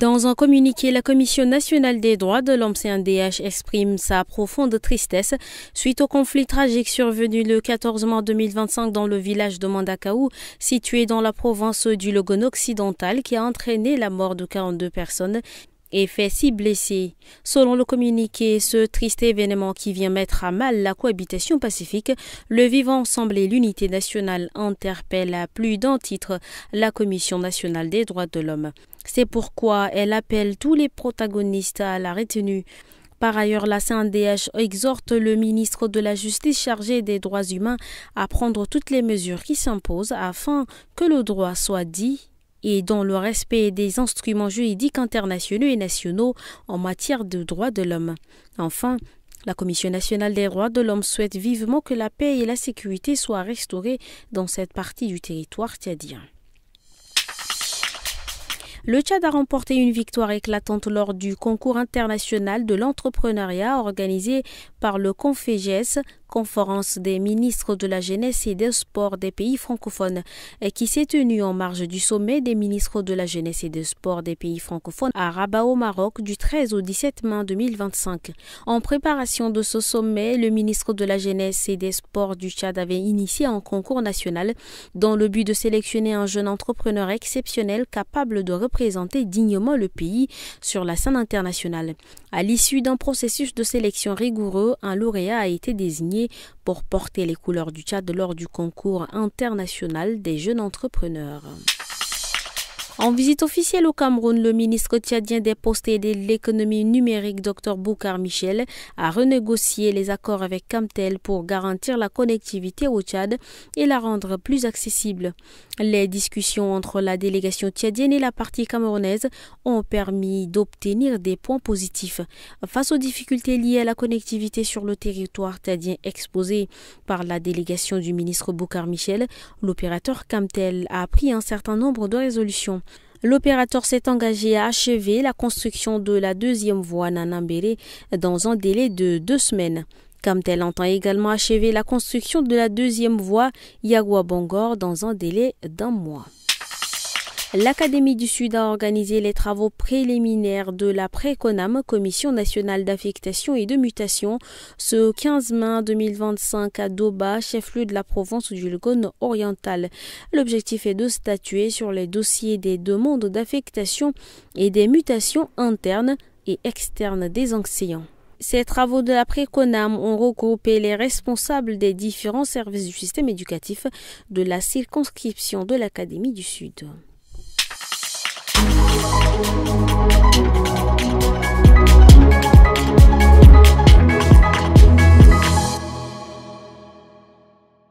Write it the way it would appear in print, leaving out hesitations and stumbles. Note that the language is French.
Dans un communiqué, la Commission nationale des droits de l'homme CNDH exprime sa profonde tristesse suite au conflit tragique survenu le 14 mars 2025 dans le village de Mandakaou, situé dans la province du Logone occidental, qui a entraîné la mort de 42 personnes et fait 6 blessés. Selon le communiqué, ce triste événement qui vient mettre à mal la cohabitation pacifique, le vivre ensemble et l'unité nationale interpelle à plus d'un titre la Commission nationale des droits de l'homme. C'est pourquoi elle appelle tous les protagonistes à la retenue. Par ailleurs, la CNDH exhorte le ministre de la Justice chargé des droits humains à prendre toutes les mesures qui s'imposent afin que le droit soit dit et dans le respect des instruments juridiques internationaux et nationaux en matière de droits de l'homme. Enfin, la Commission nationale des droits de l'homme souhaite vivement que la paix et la sécurité soient restaurées dans cette partie du territoire tchadien. Le Tchad a remporté une victoire éclatante lors du concours international de l'entrepreneuriat organisé par le CONFEJES, Conférence des ministres de la jeunesse et des sports des pays francophones, qui s'est tenue en marge du sommet des ministres de la jeunesse et des sports des pays francophones à Rabat au Maroc du 13 au 17 mai 2025. En préparation de ce sommet, le ministre de la jeunesse et des sports du Tchad avait initié un concours national dans le but de sélectionner un jeune entrepreneur exceptionnel capable de représenter dignement le pays sur la scène internationale. À l'issue d'un processus de sélection rigoureux, un lauréat a été désigné pour porter les couleurs du Tchad lors du concours international des jeunes entrepreneurs. En visite officielle au Cameroun, le ministre tchadien des Postes et de l'économie numérique, Dr Boucar Michel, a renégocié les accords avec Camtel pour garantir la connectivité au Tchad et la rendre plus accessible. Les discussions entre la délégation tchadienne et la partie camerounaise ont permis d'obtenir des points positifs. Face aux difficultés liées à la connectivité sur le territoire tchadien exposé par la délégation du ministre Boucar Michel, l'opérateur Camtel a pris un certain nombre de résolutions. L'opérateur s'est engagé à achever la construction de la deuxième voie Nanambéré dans un délai de 2 semaines. Camtel entend également achever la construction de la deuxième voie Yagua-Bongor dans un délai d'1 mois. L'Académie du Sud a organisé les travaux préliminaires de la Préconam, Commission nationale d'affectation et de mutation, ce 15 mai 2025 à Doba, chef-lieu de la province du Logone oriental. L'objectif est de statuer sur les dossiers des demandes d'affectation et des mutations internes et externes des enseignants. Ces travaux de la Préconam ont regroupé les responsables des différents services du système éducatif de la circonscription de l'Académie du Sud.